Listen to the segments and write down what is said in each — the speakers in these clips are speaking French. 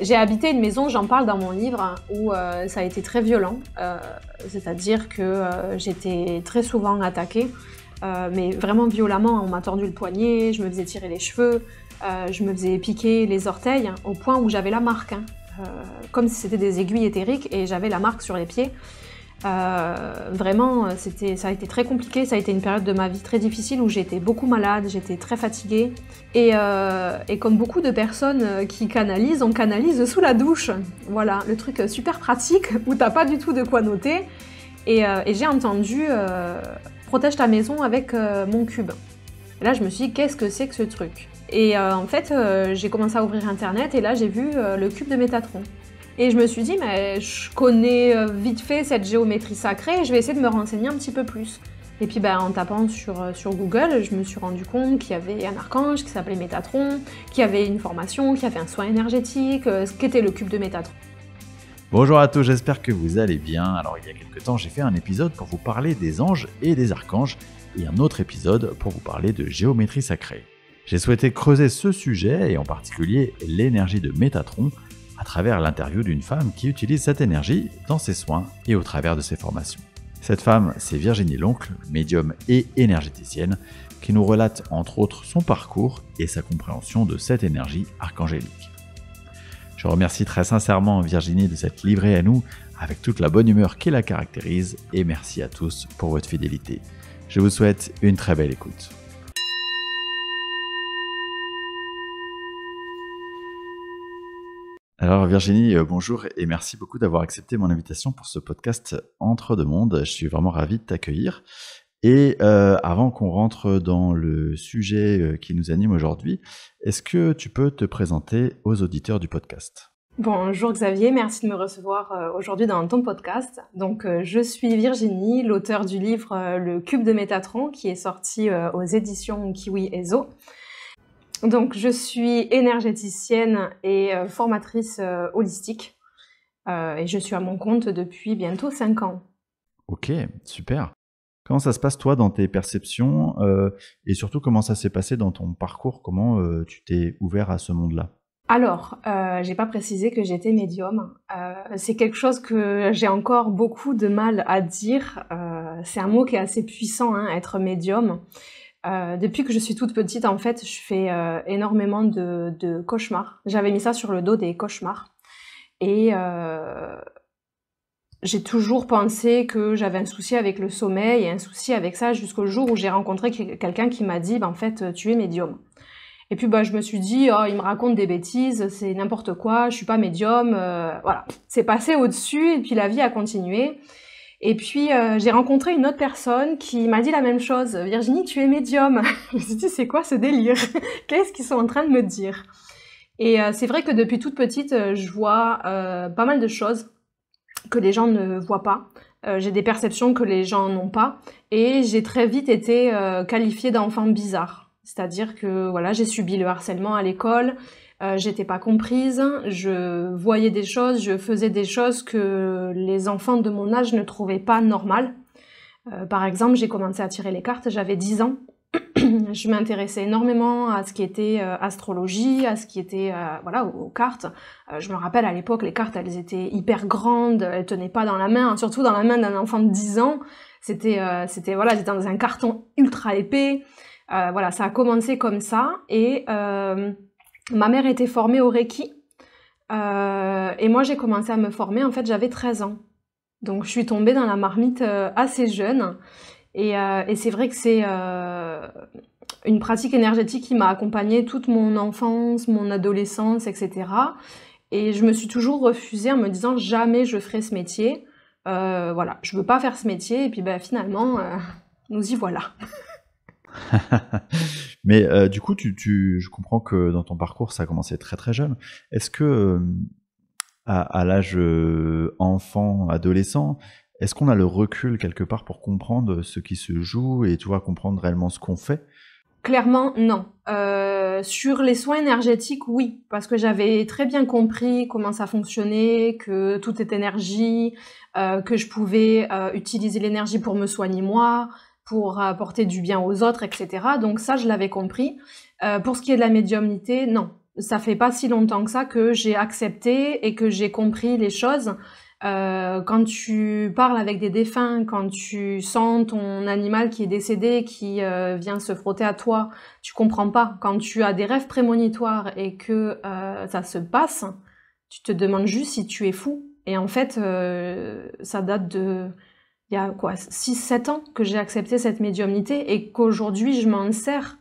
J'ai habité une maison, j'en parle dans mon livre, hein, où ça a été très violent. C'est-à-dire que j'étais très souvent attaquée, mais vraiment violemment. On m'a tordu le poignet, je me faisais tirer les cheveux, je me faisais piquer les orteils, hein, au point où j'avais la marque, hein, comme si c'était des aiguilles éthériques, et j'avais la marque sur les pieds. Vraiment, ça a été très compliqué, ça a été une période de ma vie très difficile où j'étais beaucoup malade, j'étais très fatiguée. Et comme beaucoup de personnes qui canalisent, on canalise sous la douche. Voilà, le truc super pratique où t'as pas du tout de quoi noter. Et j'ai entendu protège ta maison avec mon cube. Et là, je me suis dit, qu'est-ce que c'est que ce truc? Et en fait, j'ai commencé à ouvrir internet et là, j'ai vu le cube de Métatron. Et je me suis dit, mais je connais vite fait cette géométrie sacrée, je vais essayer de me renseigner un petit peu plus. Et puis en tapant sur Google, je me suis rendu compte qu'il y avait un archange qui s'appelait Métatron, qu'il y avait une formation, qu'il y avait un soin énergétique, ce qu'était le cube de Métatron. Bonjour à tous, j'espère que vous allez bien. Alors il y a quelques temps, j'ai fait un épisode pour vous parler des anges et des archanges, et un autre épisode pour vous parler de géométrie sacrée. J'ai souhaité creuser ce sujet, et en particulier l'énergie de Métatron, à travers l'interview d'une femme qui utilise cette énergie dans ses soins et au travers de ses formations. Cette femme, c'est Virginie Loncle, médium et énergéticienne, qui nous relate entre autres son parcours et sa compréhension de cette énergie archangélique. Je remercie très sincèrement Virginie de s'être livrée à nous avec toute la bonne humeur qui la caractérise, et merci à tous pour votre fidélité. Je vous souhaite une très belle écoute. Alors Virginie, bonjour et merci beaucoup d'avoir accepté mon invitation pour ce podcast Entre deux mondes. Je suis vraiment ravi de t'accueillir. Et avant qu'on rentre dans le sujet qui nous anime aujourd'hui, est-ce que tu peux te présenter aux auditeurs du podcast ? Bonjour Xavier, merci de me recevoir aujourd'hui dans ton podcast. Donc je suis Virginie, l'auteure du livre Le Cube de Métatron qui est sorti aux éditions Kiwi Ezo. Donc, je suis énergéticienne et formatrice holistique et je suis à mon compte depuis bientôt 5 ans. Ok, super. Comment ça se passe toi dans tes perceptions et surtout comment ça s'est passé dans ton parcours? Comment tu t'es ouvert à ce monde-là? Alors, j'ai pas précisé que j'étais médium. C'est quelque chose que j'ai encore beaucoup de mal à dire. C'est un mot qui est assez puissant, hein, être médium. Depuis que je suis toute petite, en fait, je fais énormément de cauchemars. J'avais mis ça sur le dos, des cauchemars. Et j'ai toujours pensé que j'avais un souci avec le sommeil et un souci avec ça jusqu'au jour où j'ai rencontré quelqu'un qui m'a dit, en fait, tu es médium. Et puis je me suis dit, oh, il me raconte des bêtises, c'est n'importe quoi, je suis pas médium. Voilà, c'est passé au-dessus et puis la vie a continué. Et puis, j'ai rencontré une autre personne qui m'a dit la même chose. « Virginie, tu es médium !» Je me suis dit, c'est quoi ce délire? Qu'est-ce qu'ils sont en train de me dire? Et c'est vrai que depuis toute petite, je vois pas mal de choses que les gens ne voient pas. J'ai des perceptions que les gens n'ont pas. Et j'ai très vite été qualifiée d'enfant bizarre. C'est-à-dire que voilà, j'ai subi le harcèlement à l'école. J'étais pas comprise, je voyais des choses, je faisais des choses que les enfants de mon âge ne trouvaient pas normales. Par exemple, j'ai commencé à tirer les cartes, j'avais 10 ans. Je m'intéressais énormément à ce qui était astrologie, à ce qui était voilà, aux cartes. Je me rappelle à l'époque, les cartes, elles étaient hyper grandes, elles tenaient pas dans la main, surtout dans la main d'un enfant de 10 ans. C'était voilà, j'étais dans un carton ultra épais. Voilà, ça a commencé comme ça et ma mère était formée au Reiki et moi j'ai commencé à me former, en fait j'avais 13 ans. Donc je suis tombée dans la marmite assez jeune et c'est vrai que c'est une pratique énergétique qui m'a accompagnée toute mon enfance, mon adolescence, etc. Et je me suis toujours refusée en me disant jamais je ferai ce métier. Voilà, je veux pas faire ce métier et puis finalement nous y voilà. Mais du coup, je comprends que dans ton parcours, ça a commencé très très jeune. Est-ce que à l'âge enfant, adolescent, est-ce qu'on a le recul quelque part pour comprendre ce qui se joue et tu vois, comprendre réellement ce qu'on fait? Clairement, non. Sur les soins énergétiques, oui, parce que j'avais très bien compris comment ça fonctionnait, que tout est énergie, que je pouvais utiliser l'énergie pour me soigner moi, pour apporter du bien aux autres, etc. Donc ça, je l'avais compris. Pour ce qui est de la médiumnité, non. ça fait pas si longtemps que ça que j'ai accepté et que j'ai compris les choses. Quand tu parles avec des défunts, quand tu sens ton animal qui est décédé, qui vient se frotter à toi, tu comprends pas. Quand tu as des rêves prémonitoires et que ça se passe, tu te demandes juste si tu es fou. Et en fait, ça date de... Il y a quoi, 6-7 ans que j'ai accepté cette médiumnité et qu'aujourd'hui je m'en sers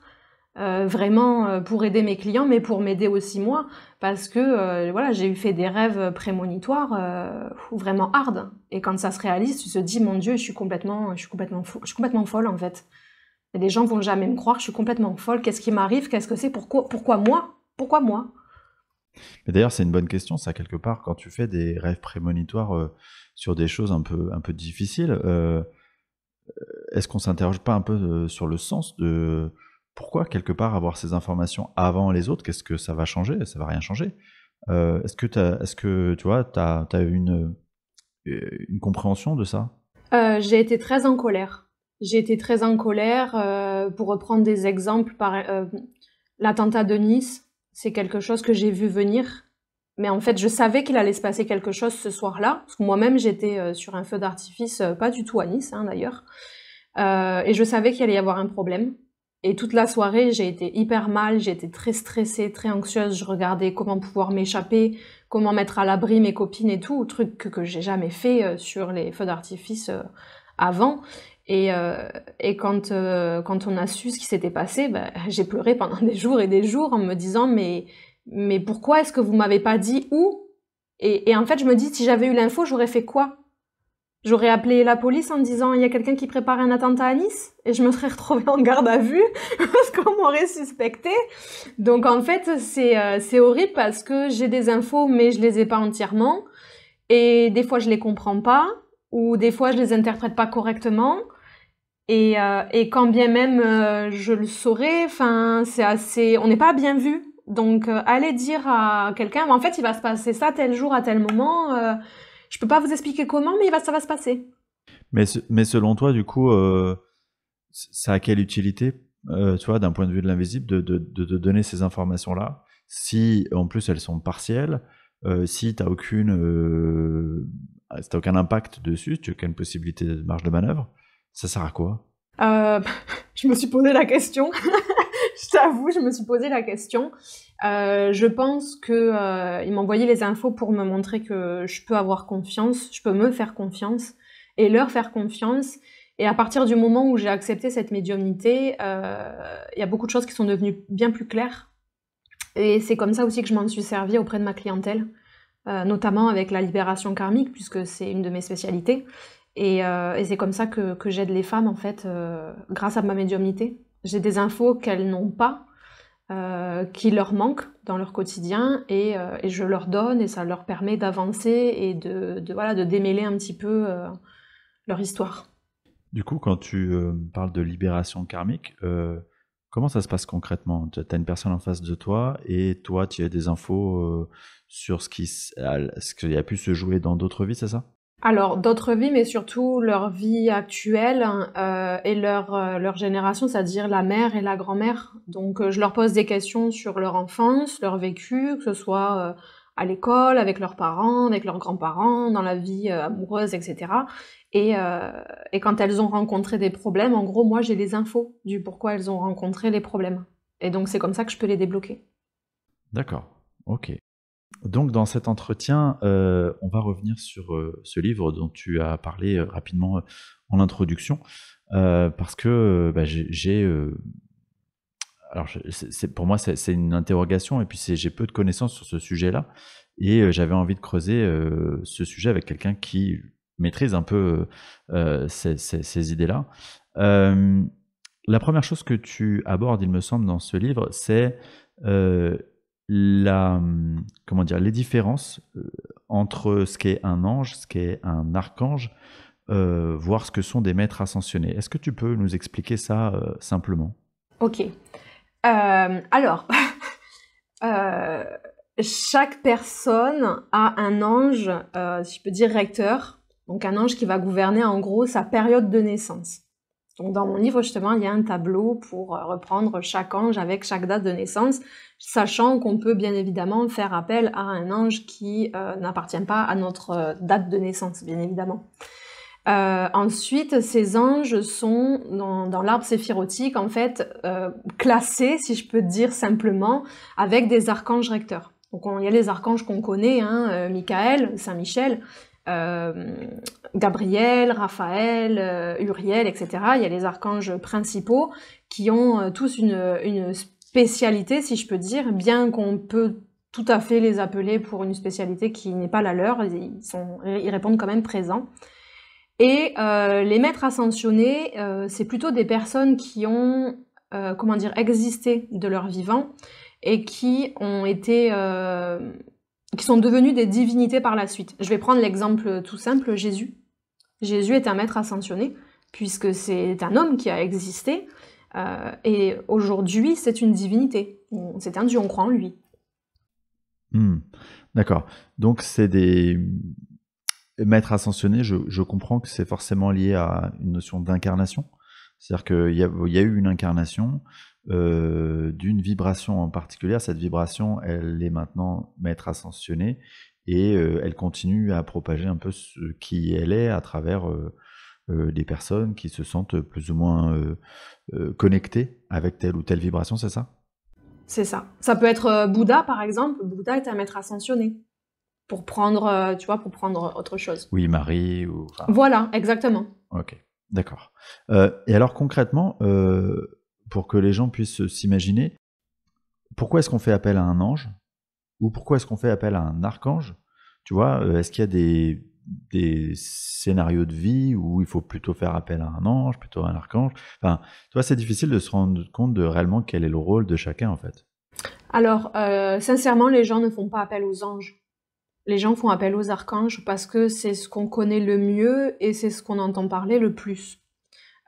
vraiment pour aider mes clients, mais pour m'aider aussi moi, parce que voilà, j'ai fait des rêves prémonitoires vraiment hard. Et quand ça se réalise, tu te dis mon Dieu, je suis complètement folle en fait. Et les gens vont jamais me croire, je suis complètement folle. Qu'est-ce qui m'arrive? Qu'est-ce que c'est? Pourquoi moi? Pourquoi moi? Mais d'ailleurs, c'est une bonne question, ça, quelque part, quand tu fais des rêves prémonitoires sur des choses un peu difficiles, est-ce qu'on s'interroge pas un peu sur le sens de pourquoi, quelque part, avoir ces informations avant les autres? Qu'est-ce que ça va changer? Ça va rien changer. Est-ce que tu vois, t'as eu une compréhension de ça? J'ai été très en colère. J'ai été très en colère. Pour reprendre des exemples, l'attentat de Nice, c'est quelque chose que j'ai vu venir. Mais en fait, je savais qu'il allait se passer quelque chose ce soir-là. Parce que moi-même, j'étais sur un feu d'artifice, pas du tout à Nice, hein, d'ailleurs. Et je savais qu'il allait y avoir un problème. Et toute la soirée, j'ai été hyper mal, j'ai été très stressée, très anxieuse. Je regardais comment pouvoir m'échapper, comment mettre à l'abri mes copines et tout, truc que j'ai jamais fait sur les feux d'artifice avant. Et quand on a su ce qui s'était passé, ben, j'ai pleuré pendant des jours et des jours en me disant mais pourquoi est-ce que vous m'avez pas dit où? Et en fait, je me dis, si j'avais eu l'info, j'aurais fait quoi? J'aurais appelé la police en disant il y a quelqu'un qui prépare un attentat à Nice et je me serais retrouvée en garde à vue parce qu'on m'aurait suspecté. Donc en fait c'est horrible parce que j'ai des infos mais je les ai pas entièrement et des fois je les comprends pas ou des fois je les interprète pas correctement et quand bien même je le saurais, enfin c'est assez, on n'est pas bien vu. Donc aller dire à quelqu'un en fait il va se passer ça tel jour à tel moment. Je peux pas vous expliquer comment, mais ça va se passer. Mais selon toi, du coup, ça a quelle utilité, tu vois, d'un point de vue de l'invisible, de donner ces informations-là, si en plus elles sont partielles, si t'as aucun impact dessus, tu n'as aucune possibilité de marge de manœuvre, ça sert à quoi? Je me suis posé la question. Je t'avoue, je me suis posé la question. Je pense que ils m'ont envoyé les infos pour me montrer que je peux avoir confiance, je peux me faire confiance et leur faire confiance. Et à partir du moment où j'ai accepté cette médiumnité, il y a beaucoup de choses qui sont devenues bien plus claires. Et c'est comme ça aussi que je m'en suis servie auprès de ma clientèle, notamment avec la libération karmique, puisque c'est une de mes spécialités. Et c'est comme ça que j'aide les femmes, en fait, grâce à ma médiumnité. J'ai des infos qu'elles n'ont pas, qui leur manquent dans leur quotidien, et je leur donne, et ça leur permet d'avancer et voilà, de démêler un petit peu leur histoire. Du coup, quand tu parles de libération karmique, comment ça se passe concrètement? Tu as une personne en face de toi et toi, tu as des infos sur ce qui a pu se jouer dans d'autres vies, c'est ça? Alors, d'autres vies, mais surtout leur vie actuelle et leur génération, c'est-à-dire la mère et la grand-mère. Donc, je leur pose des questions sur leur enfance, leur vécu, que ce soit à l'école, avec leurs parents, avec leurs grands-parents, dans la vie amoureuse, etc. Et quand elles ont rencontré des problèmes, en gros, moi, j'ai les infos du pourquoi elles ont rencontré les problèmes. Et donc, c'est comme ça que je peux les débloquer. D'accord, ok. Donc dans cet entretien, on va revenir sur ce livre dont tu as parlé rapidement en introduction, parce que bah, alors pour moi c'est une interrogation et puis j'ai peu de connaissances sur ce sujet-là et j'avais envie de creuser ce sujet avec quelqu'un qui maîtrise un peu ces idées-là. La première chose que tu abordes, il me semble, dans ce livre, c'est comment dire, les différences entre ce qu'est un ange, ce qu'est un archange, voire ce que sont des maîtres ascensionnés. Est-ce que tu peux nous expliquer ça simplement? Ok. Alors, chaque personne a un ange, si je peux dire recteur, donc un ange qui va gouverner en gros sa période de naissance. Donc dans mon livre, justement, il y a un tableau pour reprendre chaque ange avec chaque date de naissance, sachant qu'on peut bien évidemment faire appel à un ange qui n'appartient pas à notre date de naissance, bien évidemment. Ensuite, ces anges sont dans l'arbre séphirotique, en fait, classés, si je peux dire simplement, avec des archanges recteurs. Donc il y a les archanges qu'on connaît, hein, Michael, Saint-Michel, Gabriel, Raphaël, Uriel, etc. Il y a les archanges principaux qui ont tous une spécialité, si je peux dire, bien qu'on peut tout à fait les appeler pour une spécialité qui n'est pas la leur, ils répondent quand même présents. Et les maîtres ascensionnés, c'est plutôt des personnes qui ont, existé de leur vivant et qui ont été, qui sont devenues des divinités par la suite. Je vais prendre l'exemple tout simple, Jésus. Jésus est un maître ascensionné, puisque c'est un homme qui a existé, et aujourd'hui c'est une divinité. C'est un dieu, on croit en lui. D'accord. Donc c'est des maîtres ascensionnés, je comprends que c'est forcément lié à une notion d'incarnation. C'est-à-dire qu'il y a eu une incarnation d'une vibration en particulier. Cette vibration, elle est maintenant maître ascensionnée et elle continue à propager un peu ce qui elle est à travers des personnes qui se sentent plus ou moins connectées avec telle ou telle vibration, c'est ça? C'est ça. Ça peut être Bouddha, par exemple. Bouddha est un maître ascensionné. Pour prendre, pour prendre autre chose. Oui, Marie ou... Enfin... Voilà, exactement. Ok, d'accord. Et alors concrètement, pour que les gens puissent s'imaginer, pourquoi est-ce qu'on fait appel à un ange? Ou pourquoi est-ce qu'on fait appel à un archange? Tu vois, est-ce qu'il y a des scénarios de vie où il faut plutôt faire appel à un ange, plutôt à un archange? Enfin, tu vois, c'est difficile de se rendre compte de réellement quel est le rôle de chacun, en fait. Alors, sincèrement, les gens ne font pas appel aux anges. Les gens font appel aux archanges parce que c'est ce qu'on connaît le mieux et c'est ce qu'on entend parler le plus.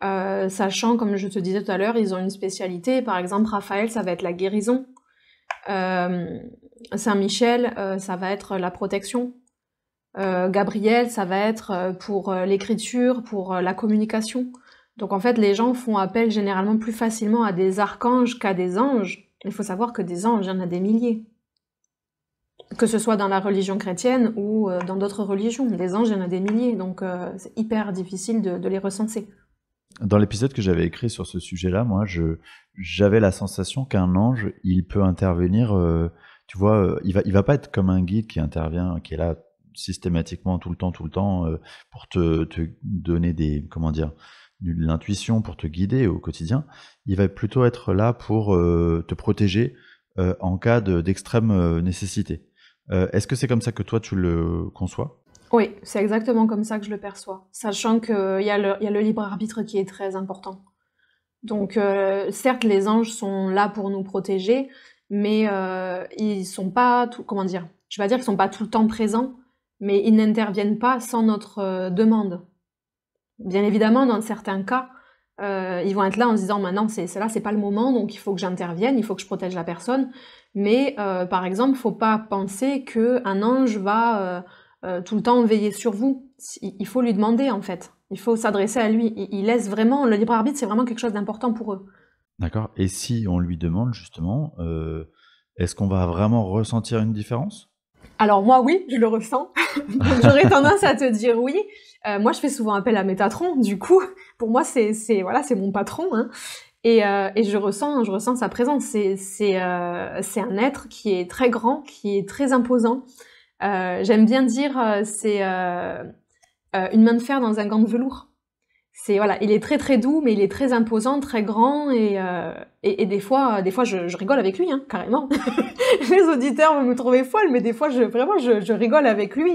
Sachant, comme je te disais tout à l'heure, ils ont une spécialité. Par exemple, Raphaël, ça va être la guérison. Saint-Michel, ça va être la protection. Gabriel, ça va être pour l'écriture, pour la communication. Donc en fait, les gens font appel généralement plus facilement à des archanges qu'à des anges. Il faut savoir que des anges, il y en a des milliers. Que ce soit dans la religion chrétienne ou dans d'autres religions. Des anges, il y en a des milliers, donc c'est hyper difficile de les recenser. Dans l'épisode que j'avais écrit sur ce sujet-là, moi, j'avais la sensation qu'un ange, il peut intervenir, tu vois, il va pas être comme un guide qui intervient, qui est là systématiquement tout le temps, pour te donner de l'intuition, pour te guider au quotidien. Il va plutôt être là pour te protéger en cas d'extrême nécessité. Est-ce que c'est comme ça que toi tu le conçois? Oui, c'est exactement comme ça que je le perçois, sachant qu'il y a le libre arbitre qui est très important. Donc certes, les anges sont là pour nous protéger, mais ils sont pas, je vais dire qu'ils sont pas tout le temps présents, mais ils n'interviennent pas sans notre demande. Bien évidemment, dans certains cas, ils vont être là en se disant maintenant c'est pas le moment, donc il faut que j'intervienne, il faut que je protège la personne. Mais par exemple, faut pas penser qu'un ange va tout le temps veiller sur vous. Il faut lui demander en fait. Il faut s'adresser à lui. Il laisse vraiment, le libre arbitre, c'est vraiment quelque chose d'important pour eux. D'accord. Et si on lui demande justement, est-ce qu'on va vraiment ressentir une différence? Alors moi oui, je le ressens. Donc j'aurais tendance à te dire oui. Moi je fais souvent appel à Métatron, du coup, pour moi c'est mon patron, hein. Et je ressens sa présence. C'est un être qui est très grand, qui est très imposant. J'aime bien dire c'est une main de fer dans un gant de velours. Il est très très doux, mais il est très imposant, très grand, et des fois je rigole avec lui, hein, carrément. Les auditeurs vont me trouver folle, mais des fois je rigole avec lui.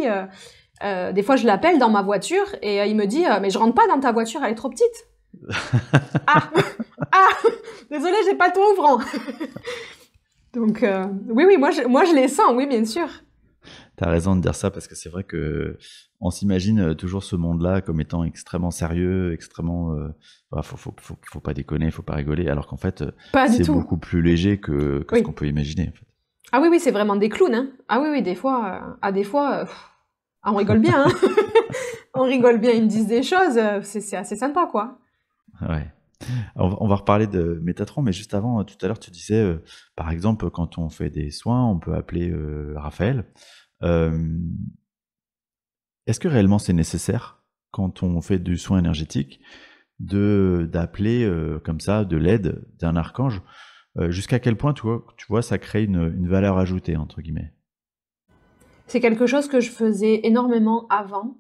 Des fois je l'appelle dans ma voiture et il me dit mais je rentre pas dans ta voiture, elle est trop petite. ah désolé, j'ai pas le toit ouvrant. Donc oui, moi je les sens, oui, bien sûr. T'as raison de dire ça parce que c'est vrai que on s'imagine toujours ce monde-là comme étant extrêmement sérieux, extrêmement faut pas déconner, faut pas rigoler, alors qu'en fait c'est beaucoup plus léger que ce qu'on peut imaginer. En fait. Ah oui, c'est vraiment des clowns, hein. Ah oui, des fois on rigole bien, hein. On rigole bien, ils me disent des choses, c'est assez sympa, quoi. Ouais. On va reparler de Métatron, mais juste avant, tout à l'heure, tu disais, par exemple, quand on fait des soins, on peut appeler Raphaël. Euh, Est-ce que réellement c'est nécessaire, quand on fait du soin énergétique, d'appeler comme ça de l'aide d'un archange? Jusqu'à quel point, tu vois, ça crée une valeur ajoutée, entre guillemets? C'est quelque chose que je faisais énormément avant,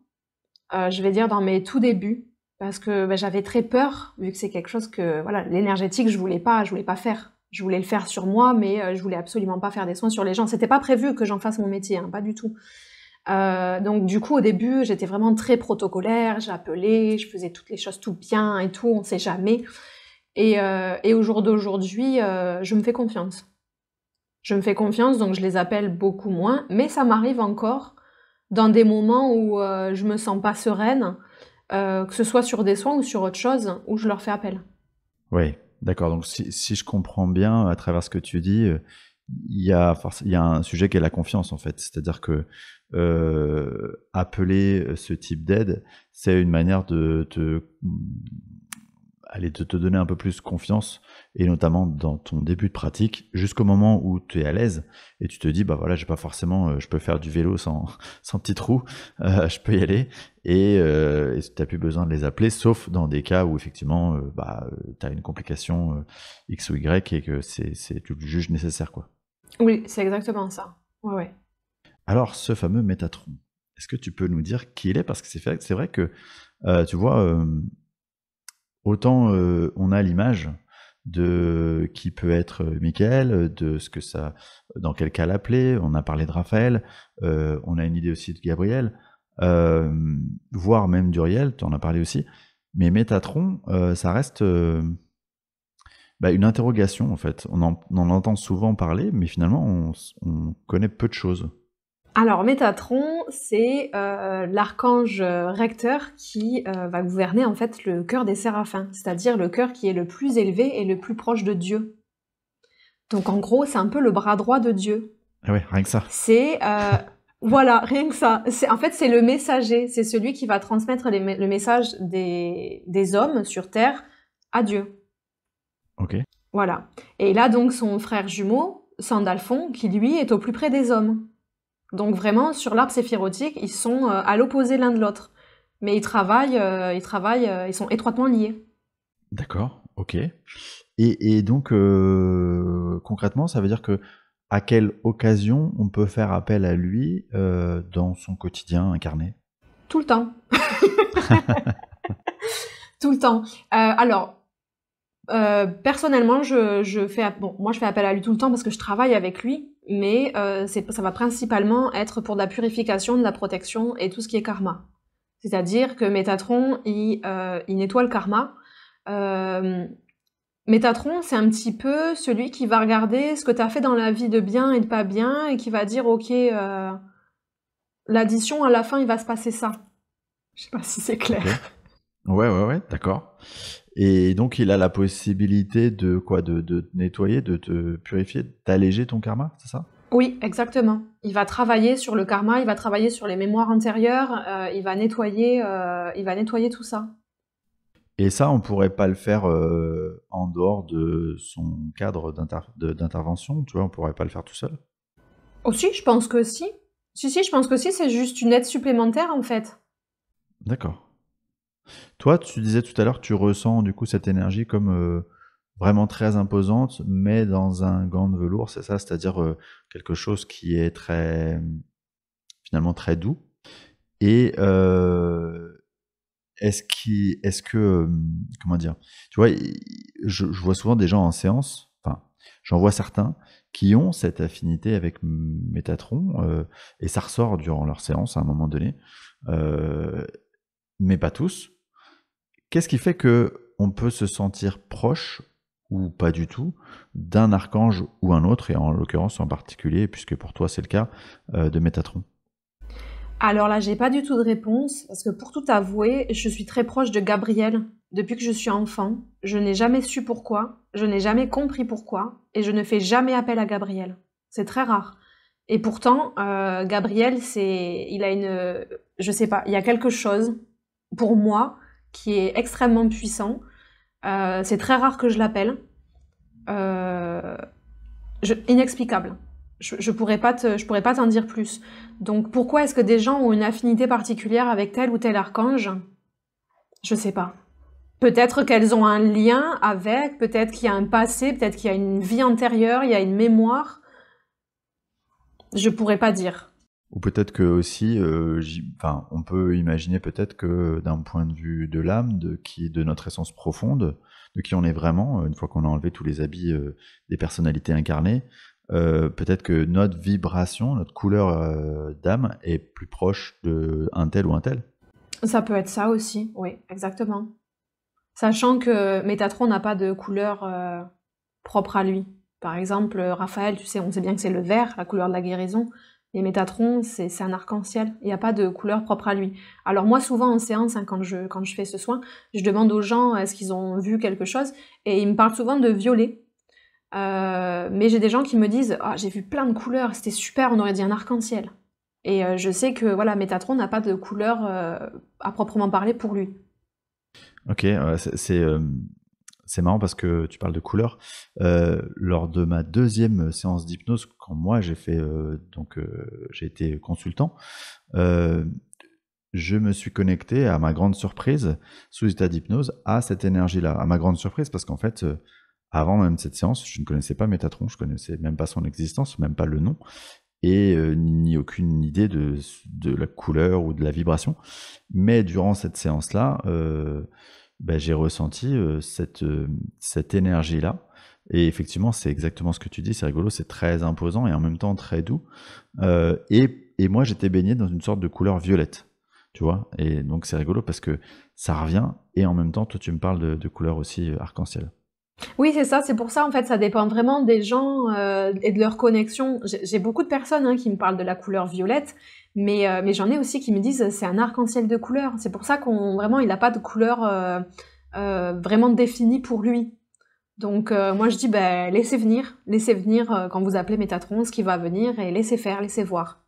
je vais dire dans mes tout débuts, parce que bah, j'avais très peur, vu que c'est quelque chose que, voilà, l'énergétique, je voulais pas faire. Je voulais le faire sur moi, mais je voulais absolument pas faire des soins sur les gens. C'était pas prévu que j'en fasse mon métier, hein, pas du tout. Donc du coup, au début, j'étais vraiment très protocolaire, j'appelais, je faisais toutes les choses tout bien et tout, on sait jamais. Et au jour d'aujourd'hui, je me fais confiance. Je me fais confiance, donc je les appelle beaucoup moins, mais ça m'arrive encore dans des moments où je me sens pas sereine, que ce soit sur des soins ou sur autre chose, où je leur fais appel. Oui, d'accord. Donc si je comprends bien à travers ce que tu dis, il y a un sujet qui est la confiance, en fait. C'est-à-dire que appeler ce type d'aide, c'est une manière allez, de te donner un peu plus confiance, et notamment dans ton début de pratique, jusqu'au moment où tu es à l'aise et tu te dis, bah voilà, j'ai pas forcément, je peux faire du vélo sans, sans petit trou, je peux y aller, et tu n'as plus besoin de les appeler, sauf dans des cas où effectivement, tu as une complication X ou Y et que tu le juges nécessaire, quoi. Oui, c'est exactement ça. Ouais, ouais. Alors, ce fameux Métatron, est-ce que tu peux nous dire qui il est? Parce que c'est vrai que, tu vois, autant on a l'image de qui peut être Michael, de ce que ça, dans quel cas l'appeler. On a parlé de Raphaël, on a une idée aussi de Gabriel, euh, voire même d'Uriel, tu en as parlé aussi. Mais Métatron, ça reste une interrogation, en fait. On en entend souvent parler, mais finalement on connaît peu de choses. Alors, Métatron, c'est l'archange recteur qui va gouverner en fait le cœur des séraphins, c'est-à-dire le cœur qui est le plus élevé et le plus proche de Dieu. Donc en gros, c'est un peu le bras droit de Dieu. Ah ouais, rien que ça. C'est voilà, rien que ça. En fait, c'est le messager, c'est celui qui va transmettre le message des hommes sur Terre à Dieu. Ok. Voilà. Et il a donc son frère jumeau, Sandalphon, qui lui est au plus près des hommes. Donc vraiment, sur l'arbre séphirotique, ils sont à l'opposé l'un de l'autre. Mais ils sont étroitement liés. D'accord, ok. Et donc, concrètement, ça veut dire que à quelle occasion on peut faire appel à lui dans son quotidien incarné? Tout le temps. Tout le temps. Personnellement, moi je fais appel à lui tout le temps parce que je travaille avec lui, mais ça va principalement être pour de la purification, de la protection et tout ce qui est karma. C'est-à-dire que Métatron, il nettoie le karma. Euh, Métatron, c'est un petit peu celui qui va regarder ce que tu as fait dans la vie de bien et de pas bien et qui va dire, ok, l'addition, à la fin, il va se passer ça. Je sais pas si c'est clair. Ok. Ouais, d'accord. Et donc, il a la possibilité de quoi? De te nettoyer, de te purifier, d'alléger ton karma, c'est ça? Oui, exactement. Il va travailler sur le karma, il va travailler sur les mémoires antérieures, il va nettoyer tout ça. Et ça, on pourrait pas le faire en dehors de son cadre d'intervention, tu vois, on pourrait pas le faire tout seul? Aussi, je pense que si. Si, je pense que si, c'est juste une aide supplémentaire en fait. D'accord. Toi, tu disais tout à l'heure que tu ressens du coup cette énergie comme vraiment très imposante, mais dans un gant de velours, c'est ça? C'est-à-dire quelque chose qui est très, finalement très doux. Et est-ce que, comment dire? Tu vois, je vois souvent des gens en séance, enfin, j'en vois certains qui ont cette affinité avec Métatron, et ça ressort durant leur séance à un moment donné, euh, mais pas tous. Qu'est-ce qui fait que on peut se sentir proche, ou pas du tout, d'un archange ou un autre, et en l'occurrence en particulier, puisque pour toi c'est le cas, de Métatron? Alors là, j'ai pas du tout de réponse, parce que pour tout avouer, je suis très proche de Gabriel depuis que je suis enfant. Je n'ai jamais su pourquoi, je n'ai jamais compris pourquoi, et je ne fais jamais appel à Gabriel. C'est très rare. Et pourtant, Gabriel, je sais pas, il y a quelque chose, pour moi, qui est extrêmement puissant. C'est très rare que je l'appelle. Euh, Inexplicable. Je pourrais pas t'en dire plus. Donc pourquoi est-ce que des gens ont une affinité particulière avec tel ou tel archange? Je sais pas. Peut-être qu'elles ont un lien avec, peut-être qu'il y a un passé, peut-être qu'il y a une vie antérieure, il y a une mémoire. Je pourrais pas dire. Ou peut-être que aussi, enfin, on peut imaginer peut-être que d'un point de vue de l'âme, de notre essence profonde, de qui on est vraiment, une fois qu'on a enlevé tous les habits des personnalités incarnées, peut-être que notre vibration, notre couleur d'âme est plus proche de un tel ou un tel. Ça peut être ça aussi, oui, exactement. Sachant que Métatron n'a pas de couleur propre à lui. Par exemple, Raphaël, tu sais, on sait bien que c'est le vert, la couleur de la guérison. Et Métatron, c'est un arc-en-ciel. Il n'y a pas de couleur propre à lui. Alors moi, souvent en séance, hein, quand je fais ce soin, je demande aux gens est-ce qu'ils ont vu quelque chose. Et ils me parlent souvent de violet. Mais j'ai des gens qui me disent ah, j'ai vu plein de couleurs, c'était super, on aurait dit un arc-en-ciel. Et je sais que voilà, Métatron n'a pas de couleur à proprement parler pour lui. Ok, c'est marrant parce que tu parles de couleurs. Lors de ma deuxième séance d'hypnose, quand moi j'ai fait j'ai été consultant, je me suis connecté à ma grande surprise, sous état d'hypnose, à cette énergie-là. À ma grande surprise, parce qu'en fait, avant même cette séance, je ne connaissais pas Métatron, je connaissais même pas son existence, même pas le nom, et ni aucune idée de la couleur ou de la vibration. Mais durant cette séance-là, j'ai ressenti cette énergie-là. Et effectivement, c'est exactement ce que tu dis, c'est rigolo, c'est très imposant et en même temps très doux. Et moi, j'étais baigné dans une sorte de couleur violette, tu vois. Et donc, c'est rigolo parce que ça revient et en même temps, toi, tu me parles de couleur aussi arc-en-ciel. Oui, c'est ça, c'est pour ça, en fait, ça dépend vraiment des gens et de leur connexion. J'ai beaucoup de personnes hein, qui me parlent de la couleur violette, mais j'en ai aussi qui me disent c'est un arc-en-ciel de couleurs. C'est pour ça vraiment, il n'a pas de couleur vraiment définie pour lui. Donc moi je dis ben laissez venir quand vous appelez Métatron ce qui va venir et laissez faire, laissez voir.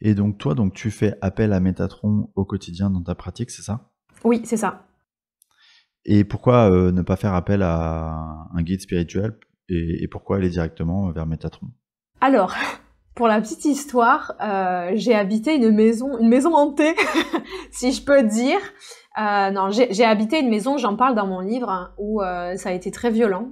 Et donc, toi, tu fais appel à Métatron au quotidien dans ta pratique, c'est ça? Oui, c'est ça. Et pourquoi ne pas faire appel à un guide spirituel et pourquoi aller directement vers Métatron? Alors, pour la petite histoire, j'ai habité une maison hantée, si je peux dire. Non, j'ai habité une maison, j'en parle dans mon livre, hein, où ça a été très violent.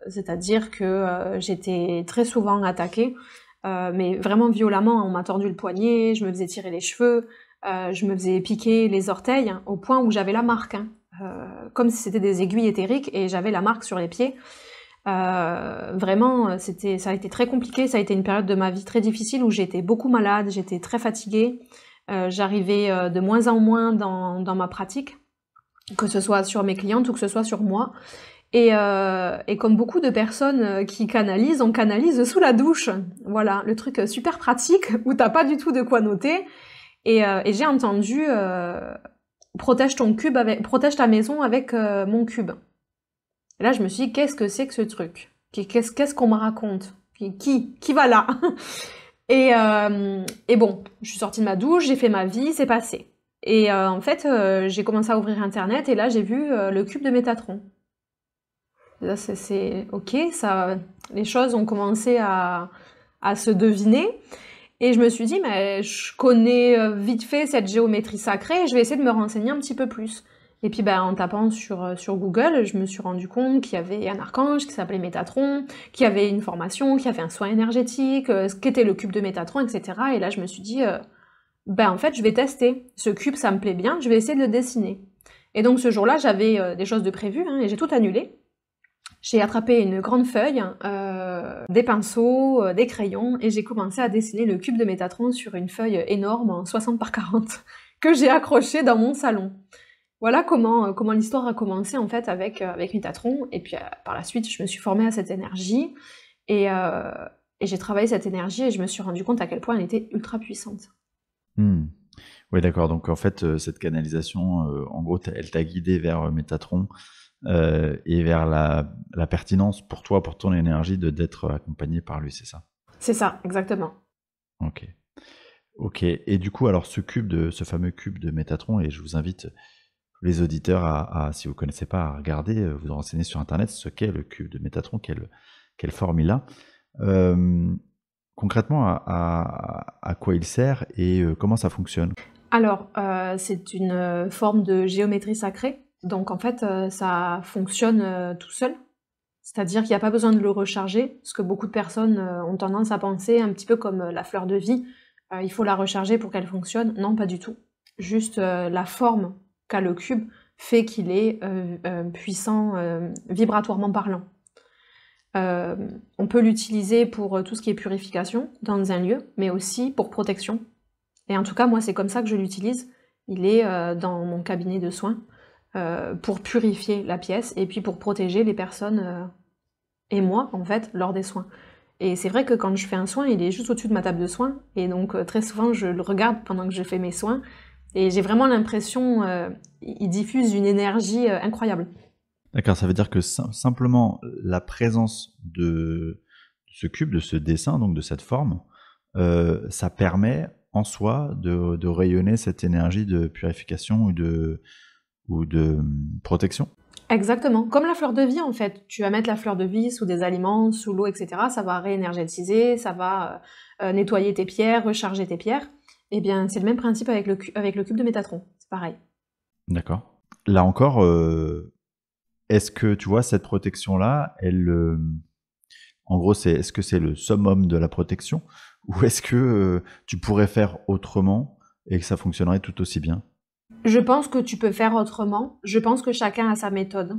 C'est-à-dire que j'étais très souvent attaquée, mais vraiment violemment. On m'a tordu le poignet, je me faisais tirer les cheveux, je me faisais piquer les orteils, hein, au point où j'avais la marque, hein, comme si c'était des aiguilles éthériques, et j'avais la marque sur les pieds. Vraiment, ça a été très compliqué, ça a été une période de ma vie très difficile où j'étais beaucoup malade, j'étais très fatiguée, j'arrivais de moins en moins dans ma pratique, que ce soit sur mes clientes ou que ce soit sur moi. Et comme beaucoup de personnes qui canalisent, on canalise sous la douche. Voilà, le truc super pratique où t'as pas du tout de quoi noter. Et j'ai entendu protège ta maison avec mon cube. Et là, je me suis dit, qu'est-ce que c'est que ce truc? Qu'est-ce qu'on me raconte? Qui va là? Et bon, je suis sortie de ma douche, j'ai fait ma vie, c'est passé. Et en fait, j'ai commencé à ouvrir Internet et là, j'ai vu le cube de Métatron. Là, c'est ok, ça, les choses ont commencé à se deviner. Et je me suis dit, mais je connais vite fait cette géométrie sacrée, je vais essayer de me renseigner un petit peu plus. Et puis en tapant sur Google, je me suis rendu compte qu'il y avait un archange qui s'appelait Métatron, qu'il y avait une formation, qu'il y avait un soin énergétique, ce qu'était le cube de Métatron, etc. Et là je me suis dit, en fait je vais tester. Ce cube ça me plaît bien, je vais essayer de le dessiner. Et donc ce jour-là j'avais des choses de prévues hein, et j'ai tout annulé. J'ai attrapé une grande feuille, des pinceaux, des crayons, et j'ai commencé à dessiner le cube de Métatron sur une feuille énorme en 60 par 40 que j'ai accrochée dans mon salon. Voilà comment l'histoire a commencé en fait avec Métatron, et puis par la suite je me suis formée à cette énergie, et j'ai travaillé cette énergie et je me suis rendu compte à quel point elle était ultra puissante. Oui, d'accord, donc en fait cette canalisation, en gros elle t'a guidé vers Métatron, et vers la pertinence pour toi, pour ton énergie, d'être accompagné par lui, c'est ça? C'est ça, exactement. Ok. Et du coup, alors ce fameux cube de Métatron, et je vous invite, les auditeurs, si vous ne connaissez pas, à regarder, vous renseigner sur Internet ce qu'est le cube de Métatron, quelle forme il a. Concrètement, à quoi il sert et comment ça fonctionne? Alors, c'est une forme de géométrie sacrée, donc en fait, ça fonctionne tout seul. C'est-à-dire qu'il n'y a pas besoin de le recharger, ce que beaucoup de personnes ont tendance à penser, un petit peu comme la fleur de vie, il faut la recharger pour qu'elle fonctionne. Non, pas du tout. Juste la forme qu'a le cube fait qu'il est puissant vibratoirement parlant. On peut l'utiliser pour tout ce qui est purification dans un lieu, mais aussi pour protection. Et en tout cas, moi, c'est comme ça que je l'utilise. Il est dans mon cabinet de soins pour purifier la pièce et puis pour protéger les personnes et moi, en fait, lors des soins. Et c'est vrai que quand je fais un soin, il est juste au-dessus de ma table de soins. Et donc, très souvent, je le regarde pendant que je fais mes soins. Et j'ai vraiment l'impression il diffuse une énergie incroyable. D'accord, ça veut dire que simplement la présence de ce cube, de ce dessin, donc de cette forme, ça permet en soi de rayonner cette énergie de purification ou de protection. Exactement. Comme la fleur de vie, en fait. Tu vas mettre la fleur de vie sous des aliments, sous l'eau, etc. Ça va réénergétiser, ça va nettoyer tes pierres, recharger tes pierres. Eh bien, c'est le même principe avec le cube de Métatron. C'est pareil. D'accord. Là encore, est-ce que, tu vois, cette protection-là, en gros, est-ce que c'est le summum de la protection ou est-ce que tu pourrais faire autrement et que ça fonctionnerait tout aussi bien? Je pense que tu peux faire autrement. Je pense que chacun a sa méthode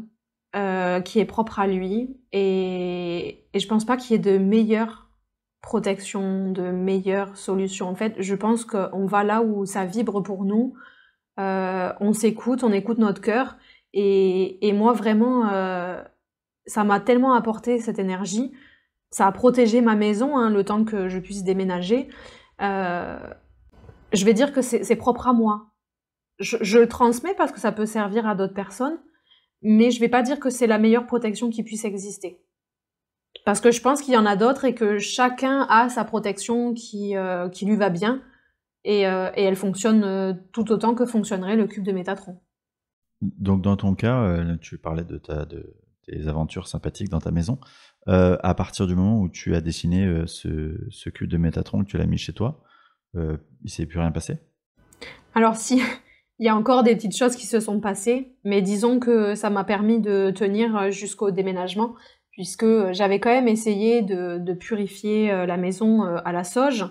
qui est propre à lui. Et je pense pas qu'il y ait de meilleure protection, de meilleure solution. En fait, je pense qu'on va là où ça vibre pour nous. On s'écoute, on écoute notre cœur. Et moi, vraiment, ça m'a tellement apporté cette énergie. Ça a protégé ma maison, hein, le temps que je puisse déménager. Je vais dire que c'est propre à moi. Je le transmets parce que ça peut servir à d'autres personnes, mais je vais pas dire que c'est la meilleure protection qui puisse exister. Parce que je pense qu'il y en a d'autres et que chacun a sa protection qui lui va bien, et elle fonctionne tout autant que fonctionnerait le cube de Métatron. Donc dans ton cas, tu parlais de tes aventures sympathiques dans ta maison. À partir du moment où tu as dessiné ce cube de Métatron, que tu l'as mis chez toi, il s'est plus rien passé? Alors si, il y a encore des petites choses qui se sont passées, mais disons que ça m'a permis de tenir jusqu'au déménagement, puisque j'avais quand même essayé de purifier la maison à la sauge.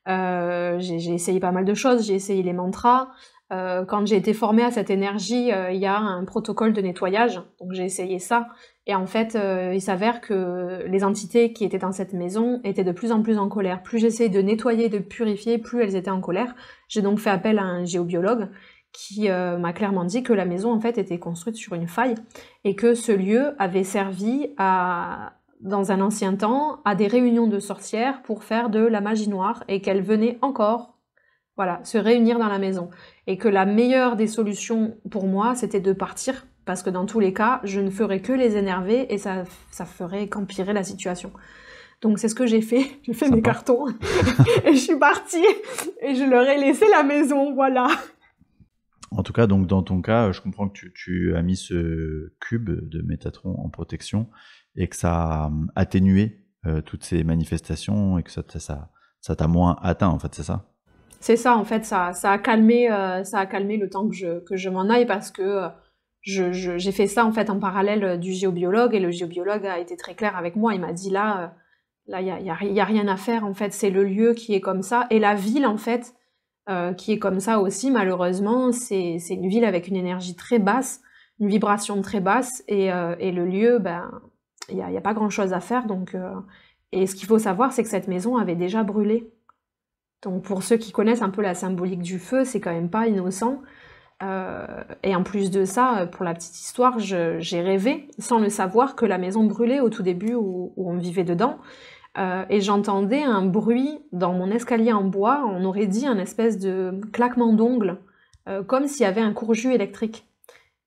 J'ai essayé pas mal de choses, j'ai essayé les mantras. Quand j'ai été formée à cette énergie, il y a un protocole de nettoyage, donc j'ai essayé ça. Et en fait, il s'avère que les entités qui étaient dans cette maison étaient de plus en plus en colère. Plus j'essayais de nettoyer, de purifier, plus elles étaient en colère. J'ai donc fait appel à un géobiologue qui m'a clairement dit que la maison en fait était construite sur une faille et que ce lieu avait servi dans un ancien temps à des réunions de sorcières pour faire de la magie noire et qu'elles venaient encore se réunir dans la maison. Et que la meilleure des solutions pour moi, c'était de partir, parce que dans tous les cas, je ne ferais que les énerver et ça ferait qu'empirer la situation. Donc c'est ce que j'ai fait, j'ai fait mes cartons et je suis partie et je leur ai laissé la maison, voilà. En tout cas, donc dans ton cas, je comprends que tu as mis ce cube de Métatron en protection et que ça a atténué toutes ces manifestations et que ça t'a moins atteint, en fait, c'est ça? C'est ça, en fait, ça a calmé le temps que je m'en aille parce que j'ai fait ça en fait en parallèle du géobiologue et le géobiologue a été très clair avec moi. Il m'a dit là il y a rien à faire en fait, c'est le lieu qui est comme ça et la ville en fait qui est comme ça aussi malheureusement. C'est une ville avec une énergie très basse, une vibration très basse et le lieu il y a pas grand chose à faire donc et ce qu'il faut savoir c'est que cette maison avait déjà brûlé. Donc pour ceux qui connaissent un peu la symbolique du feu, c'est quand même pas innocent. Et en plus de ça, pour la petite histoire, j'ai rêvé, sans le savoir, que la maison brûlait au tout début où on vivait dedans. Et j'entendais un bruit dans mon escalier en bois, on aurait dit un espèce de claquement d'ongles, comme s'il y avait un courjus électrique.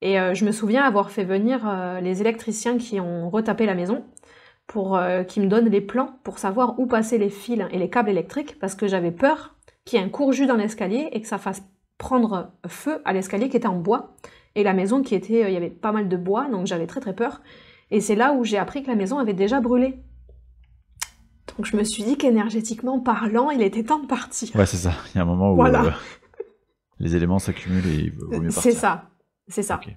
Et je me souviens avoir fait venir les électriciens qui ont retapé la maison, pour qu'ils me donnent les plans pour savoir où passer les fils et les câbles électriques, parce que j'avais peur qu'il y ait un courjus dans l'escalier et que ça fasse prendre feu à l'escalier qui était en bois, et la maison qui était, il y avait pas mal de bois, donc j'avais très très peur. Et c'est là où j'ai appris que la maison avait déjà brûlé. Donc je me suis dit qu'énergétiquement parlant, il était temps de partir. Ouais, c'est ça. Il y a un moment où Voilà, les éléments s'accumulent et il vaut mieux c'est partir. ça, c'est ça. Ok.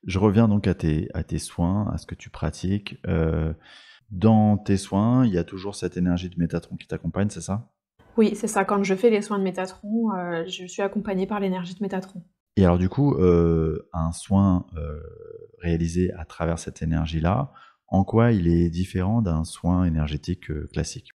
Je reviens donc à tes soins, à ce que tu pratiques. Dans tes soins, il y a toujours cette énergie de Métatron qui t'accompagne, c'est ça? Oui, c'est ça. Quand je fais les soins de Métatron, je suis accompagnée par l'énergie de Métatron. Et alors du coup, un soin réalisé à travers cette énergie-là, en quoi il est différent d'un soin énergétique classique?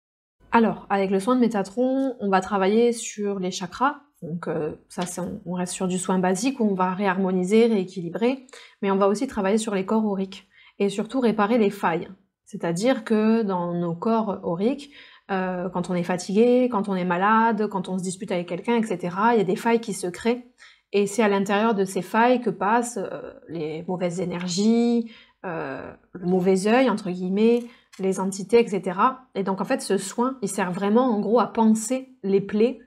Alors, avec le soin de Métatron, on va travailler sur les chakras. Donc ça, on reste sur du soin basique où on va réharmoniser, rééquilibrer, mais on va aussi travailler sur les corps auriques et surtout réparer les failles. C'est-à-dire que dans nos corps auriques, quand on est fatigué, quand on est malade, quand on se dispute avec quelqu'un, etc., il y a des failles qui se créent. Et c'est à l'intérieur de ces failles que passent les mauvaises énergies, le mauvais œil, entre guillemets, les entités, etc. Et donc en fait, ce soin, il sert vraiment en gros à panser les plaies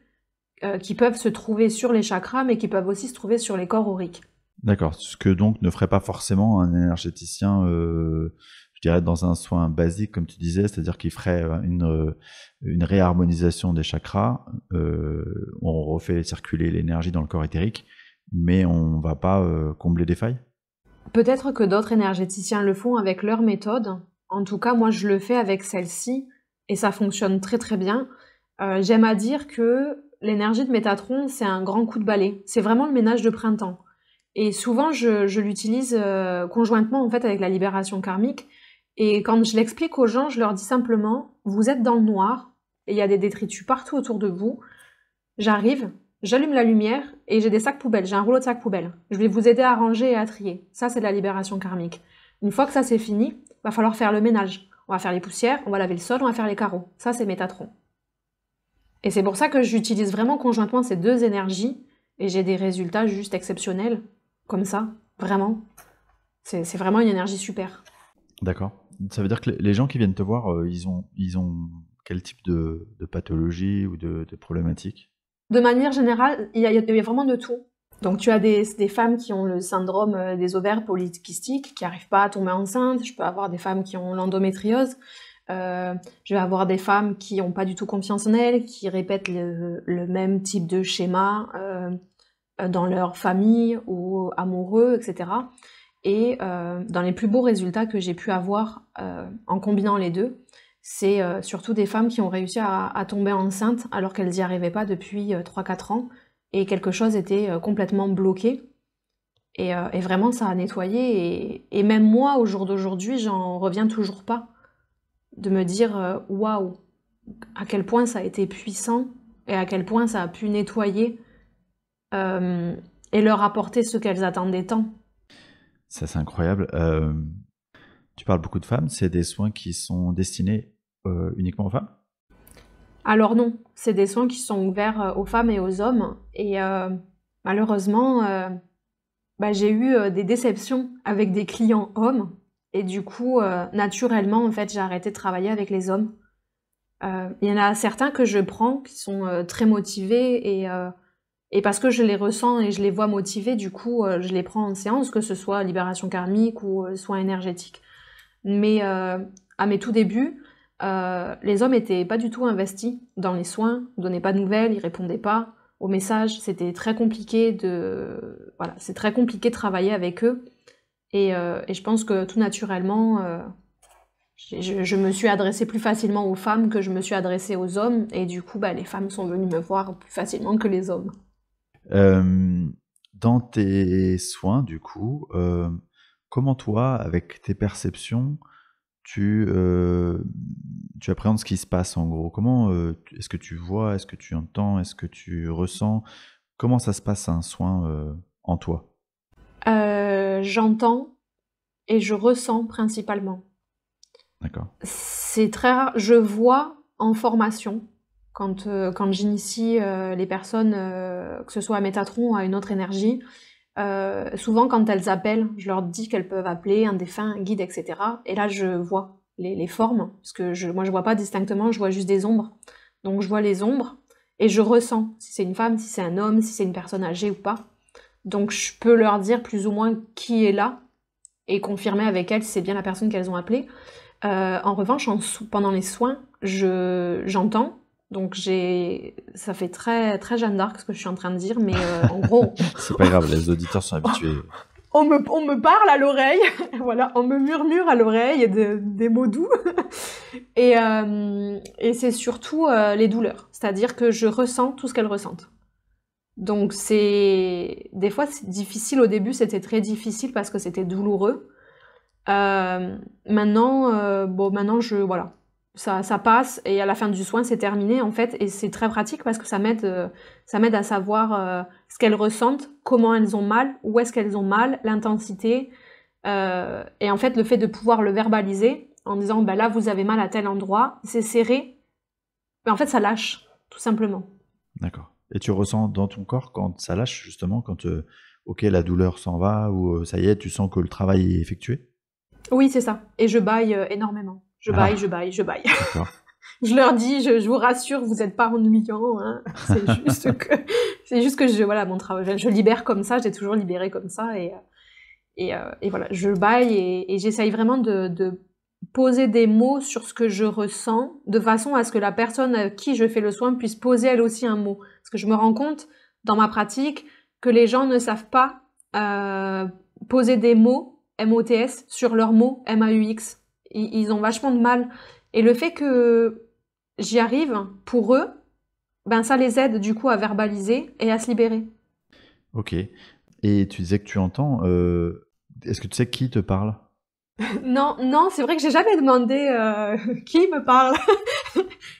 qui peuvent se trouver sur les chakras, mais qui peuvent aussi se trouver sur les corps auriques. D'accord, ce que donc ne ferait pas forcément un énergéticien, je dirais dans un soin basique comme tu disais, c'est-à-dire qu'il ferait une réharmonisation des chakras, on refait circuler l'énergie dans le corps éthérique, mais on va pas combler des failles? Peut-être que d'autres énergéticiens le font avec leur méthode. En tout cas, moi, je le fais avec celle-ci, et ça fonctionne très très bien. J'aime à dire que l'énergie de Métatron, c'est un grand coup de balai. C'est vraiment le ménage de printemps. Et souvent, je l'utilise conjointement en fait avec la libération karmique. Et quand je l'explique aux gens, je leur dis simplement, vous êtes dans le noir, et il y a des détritus partout autour de vous. J'arrive, j'allume la lumière, et j'ai des sacs poubelles, j'ai un rouleau de sacs poubelles. Je vais vous aider à ranger et à trier. Ça, c'est de la libération karmique. Une fois que ça c'est fini, va falloir faire le ménage. On va faire les poussières, on va laver le sol, on va faire les carreaux. Ça, c'est Métatron. Et c'est pour ça que j'utilise vraiment conjointement ces deux énergies, et j'ai des résultats juste exceptionnels, comme ça, vraiment. C'est vraiment une énergie super. D'accord. Ça veut dire que les gens qui viennent te voir, ils ont quel type de pathologie ou de problématique? De manière générale, il y a vraiment de tout. Donc tu as des femmes qui ont le syndrome des ovaires polykystiques, qui n'arrivent pas à tomber enceinte. Je peux avoir des femmes qui ont l'endométriose. Je vais avoir des femmes qui n'ont pas du tout confiance en elles, qui répètent le même type de schéma dans leur famille ou amoureux, etc. Et dans les plus beaux résultats que j'ai pu avoir en combinant les deux, c'est surtout des femmes qui ont réussi à tomber enceintes alors qu'elles n'y arrivaient pas depuis 3-4 ans et quelque chose était complètement bloqué. Et vraiment, ça a nettoyé. Et même moi, au jour d'aujourd'hui, j'en reviens toujours pas de me dire waouh, à quel point ça a été puissant et à quel point ça a pu nettoyer et leur apporter ce qu'elles attendaient tant. Ça, c'est incroyable. Tu parles beaucoup de femmes, c'est des soins qui sont destinés uniquement aux femmes? Alors non, c'est des soins qui sont ouverts aux femmes et aux hommes. Et malheureusement, j'ai eu des déceptions avec des clients hommes. Et du coup, naturellement, en fait, j'ai arrêté de travailler avec les hommes. Il y en a certains que je prends qui sont très motivés et parce que je les ressens et je les vois motivés, du coup, je les prends en séance, que ce soit libération karmique ou soins énergétiques. Mais à mes tout débuts, les hommes étaient pas du tout investis dans les soins, ils donnaient pas de nouvelles, ils répondaient pas aux messages, c'était très compliqué voilà, c'est très compliqué de travailler avec eux. Et je pense que tout naturellement, je me suis adressée plus facilement aux femmes que je me suis adressée aux hommes, et du coup, les femmes sont venues me voir plus facilement que les hommes. Dans tes soins, du coup, comment toi, avec tes perceptions, tu appréhendes ce qui se passe en gros? Comment est-ce que tu vois, est-ce que tu entends, est-ce que tu ressens? Comment ça se passe un soin en toi? J'entends et je ressens principalement. D'accord. C'est très rare. Je vois en formation, quand j'initie les personnes, que ce soit à Métatron ou à une autre énergie, souvent quand elles appellent, je leur dis qu'elles peuvent appeler un défunt, un guide, etc. Et là, je vois les formes, parce que moi je vois pas distinctement, je vois juste des ombres. Donc je vois les ombres, et je ressens si c'est une femme, si c'est un homme, si c'est une personne âgée ou pas. Donc je peux leur dire plus ou moins qui est là et confirmer avec elles si c'est bien la personne qu'elles ont appelée. En revanche, pendant les soins, j'entends. Donc ça fait très très Jeanne d'Arc ce que je suis en train de dire, mais en gros, C'est pas grave, les auditeurs sont habitués. on me parle à l'oreille, voilà, on me murmure à l'oreille des mots doux, et c'est surtout les douleurs, c'est-à-dire que je ressens tout ce qu'elles ressentent. Donc des fois c'est difficile au début, c'était très difficile parce que c'était douloureux. Maintenant voilà, ça passe et à la fin du soin c'est terminé en fait et c'est très pratique parce que ça m'aide à savoir ce qu'elles ressentent, comment elles ont mal, où est-ce qu'elles ont mal, l'intensité et en fait le fait de pouvoir le verbaliser en disant là vous avez mal à tel endroit, c'est serré, mais en fait ça lâche tout simplement. D'accord. Et tu ressens dans ton corps quand ça lâche justement, quand ok la douleur s'en va ou ça y est tu sens que le travail est effectué? Oui c'est ça, et je bâille énormément. Je bâille. D'accord. Je leur dis, je vous rassure, vous n'êtes pas ennuyants, hein. C'est juste que voilà, mon travail, je libère comme ça, j'ai toujours libéré comme ça, et voilà, je bâille et j'essaye vraiment de poser des mots sur ce que je ressens, de façon à ce que la personne à qui je fais le soin puisse poser elle aussi un mot. Parce que je me rends compte, dans ma pratique, que les gens ne savent pas poser des mots, M-O-T-S, sur leurs mots, M-A-U-X. Ils ont vachement de mal. Et le fait que j'y arrive, pour eux, ben ça les aide du coup à verbaliser et à se libérer. Ok. Et tu disais que tu entends. Est-ce que tu sais qui te parle? Non, c'est vrai que j'ai jamais demandé qui me parle.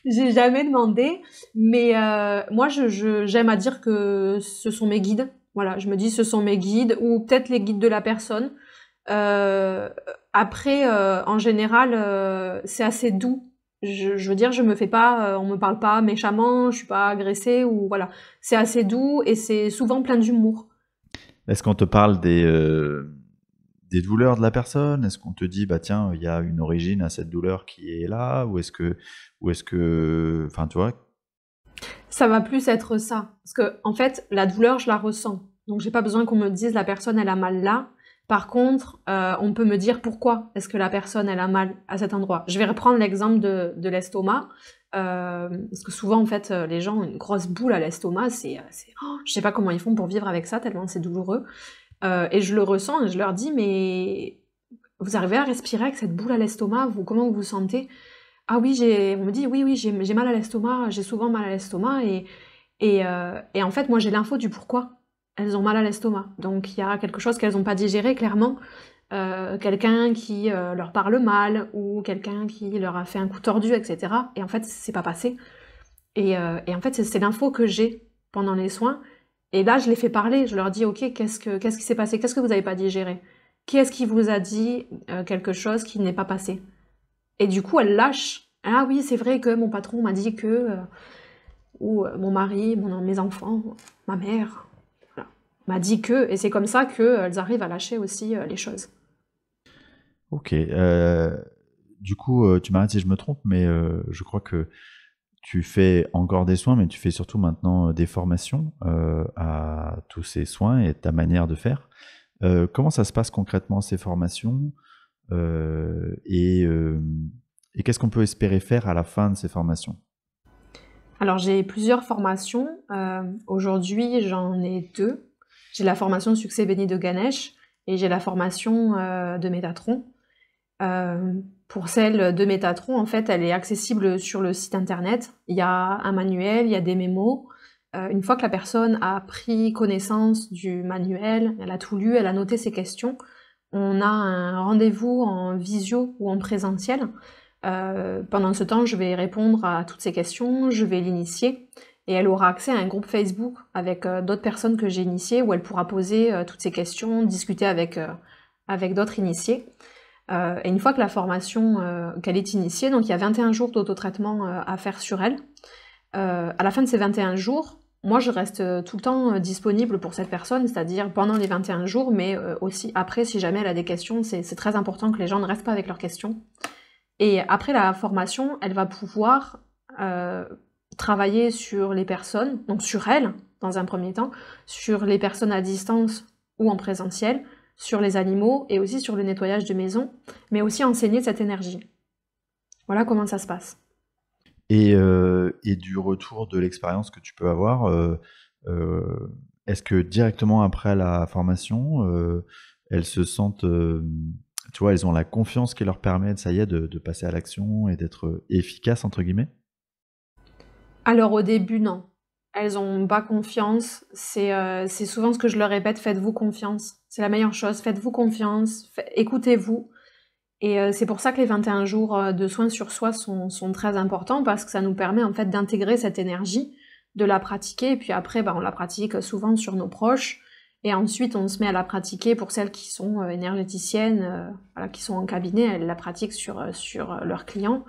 J'ai jamais demandé, mais moi j'aime à dire que ce sont mes guides. Voilà, je me dis ce sont mes guides ou peut-être les guides de la personne. Après, en général, c'est assez doux. Je veux dire, je me fais pas, on me parle pas méchamment, je suis pas agressée ou voilà. C'est assez doux et c'est souvent plein d'humour. Est-ce qu'on te parle des douleurs de la personne? Est-ce qu'on te dit, bah tiens, il y a une origine à cette douleur qui est là? Ou est-ce que, enfin, tu vois? Ça va plus être ça. Parce que, en fait, la douleur, je la ressens. Donc, j'ai pas besoin qu'on me dise la personne, elle a mal là. Par contre, on peut me dire pourquoi est-ce que la personne, elle a mal à cet endroit. Je vais reprendre l'exemple de l'estomac. Parce que souvent, en fait, les gens ont une grosse boule à l'estomac. Je sais pas comment ils font pour vivre avec ça, tellement c'est douloureux. Et je le ressens et je leur dis, mais vous arrivez à respirer avec cette boule à l'estomac? Comment vous vous sentez? Ah oui, on me dit, oui, j'ai mal à l'estomac, j'ai souvent mal à l'estomac. Et en fait, moi, j'ai l'info du pourquoi elles ont mal à l'estomac. Donc, il y a quelque chose qu'elles n'ont pas digéré, clairement. Quelqu'un qui leur parle mal ou quelqu'un qui leur a fait un coup tordu, etc. Et en fait, c'est pas passé. Et en fait, c'est l'info que j'ai pendant les soins. Et là, je les fais parler. Je leur dis, OK, qu'est-ce qui s'est passé? Qu'est-ce que vous n'avez pas digéré? Qui est-ce qui vous a dit quelque chose qui n'est pas passé? Et du coup, elles lâchent. Ah oui, c'est vrai que mon patron m'a dit que... ou mon mari, mes enfants, ma mère, voilà, m'a dit que... Et c'est comme ça qu'elles arrivent à lâcher aussi les choses. Ok. Du coup, tu m'arrêtes si je me trompe, mais je crois que tu fais encore des soins, mais tu fais surtout maintenant des formations à tous ces soins et ta manière de faire. Comment ça se passe concrètement ces formations et qu'est-ce qu'on peut espérer faire à la fin de ces formations? Alors j'ai plusieurs formations. Aujourd'hui, j'en ai 2. J'ai la formation Succès béni de Ganesh et j'ai la formation de Métatron. Pour celle de Métatron, en fait, elle est accessible sur le site internet. Il y a un manuel, il y a des mémos. Une fois que la personne a pris connaissance du manuel, elle a tout lu, elle a noté ses questions, on a un rendez-vous en visio ou en présentiel. Pendant ce temps, je vais répondre à toutes ces questions, je vais l'initier, et elle aura accès à un groupe Facebook avec d'autres personnes que j'ai initiées, où elle pourra poser toutes ces questions, discuter avec d'autres initiés. Et une fois que la formation, qu'elle est initiée, donc il y a 21 jours d'autotraitement à faire sur elle, à la fin de ces 21 jours, moi je reste tout le temps disponible pour cette personne, c'est-à-dire pendant les 21 jours, mais aussi après, si jamais elle a des questions, c'est très important que les gens ne restent pas avec leurs questions. Et après la formation, elle va pouvoir travailler sur les personnes, donc sur elles, dans un premier temps, sur les personnes à distance ou en présentiel, sur les animaux et aussi sur le nettoyage de maison, mais aussi enseigner cette énergie. Voilà comment ça se passe. Et du retour de l'expérience que tu peux avoir, est-ce que directement après la formation, elles se sentent, tu vois, elles ont la confiance qui leur permet, ça y est, de passer à l'action et d'être efficaces, entre guillemets? Alors au début, non. Elles ont pas confiance. C'est souvent ce que je leur répète: «Faites-vous confiance». C'est la meilleure chose, faites-vous confiance, écoutez-vous. Et c'est pour ça que les 21 jours, de soins sur soi sont très importants parce que ça nous permet en fait d'intégrer cette énergie, de la pratiquer et puis après, on la pratique souvent sur nos proches et ensuite on se met à la pratiquer pour celles qui sont, énergéticiennes, voilà, qui sont en cabinet, elles la pratiquent sur leurs clients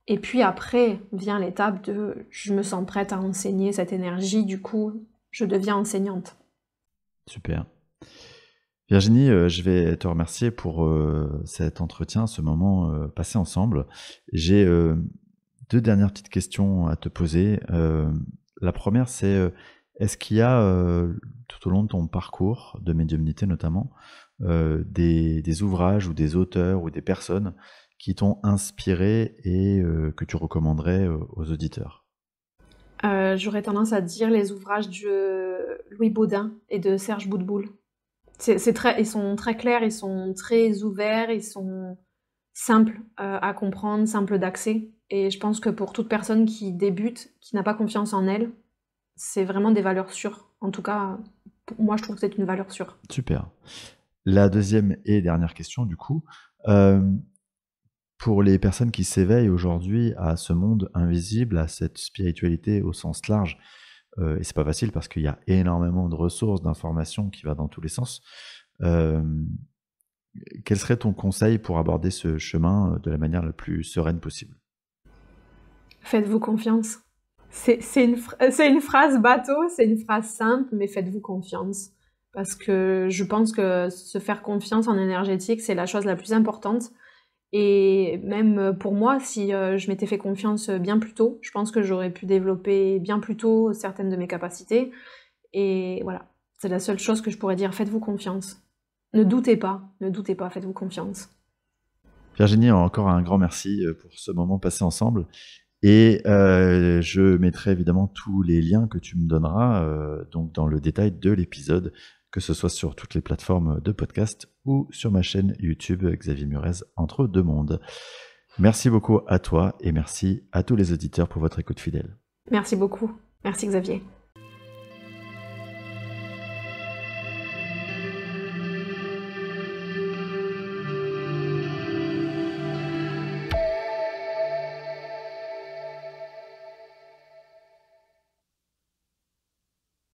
et puis après vient l'étape de: «Je me sens prête à enseigner cette énergie, du coup, je deviens enseignante». Super. Virginie, je vais te remercier pour, cet entretien, ce moment, passé ensemble. J'ai, 2 dernières petites questions à te poser. La première, c'est, est-ce qu'il y a, tout au long de ton parcours de médiumnité notamment, des ouvrages ou des auteurs ou des personnes qui t'ont inspiré et que tu recommanderais, aux auditeurs? J'aurais tendance à dire les ouvrages de Louis Baudin et de Serge Boutboul. Ils sont très clairs, ils sont très ouverts, ils sont simples, à comprendre, simples d'accès et je pense que pour toute personne qui débute, qui n'a pas confiance en elle, c'est vraiment des valeurs sûres. En tout cas, pour moi, je trouve que c'est une valeur sûre. Super. La deuxième et dernière question du coup, hem, pour les personnes qui s'éveillent aujourd'hui à ce monde invisible, à cette spiritualité au sens large, et c'est pas facile parce qu'il y a énormément de ressources, d'informations qui va dans tous les sens. Hem, Quel serait ton conseil pour aborder ce chemin, de la manière la plus sereine possible? Faites-vous confiance. C'est une phrase bateau, c'est une phrase simple, mais faites-vous confiance. Parce que je pense que se faire confiance en énergétique, c'est la chose la plus importante. Et même pour moi, si je m'étais fait confiance bien plus tôt, je pense que j'aurais pu développer bien plus tôt certaines de mes capacités. Et voilà, c'est la seule chose que je pourrais dire, faites-vous confiance. Ne doutez pas, faites-vous confiance. Virginie, encore un grand merci, pour ce moment passé ensemble et je mettrai évidemment tous les liens que tu me donneras, donc dans le détail de l'épisode, que ce soit sur toutes les plateformes de podcast ou sur ma chaîne YouTube, Xavier Murez, Entre 2 mondes. Merci beaucoup à toi et merci à tous les auditeurs pour votre écoute fidèle. Merci beaucoup. Merci Xavier.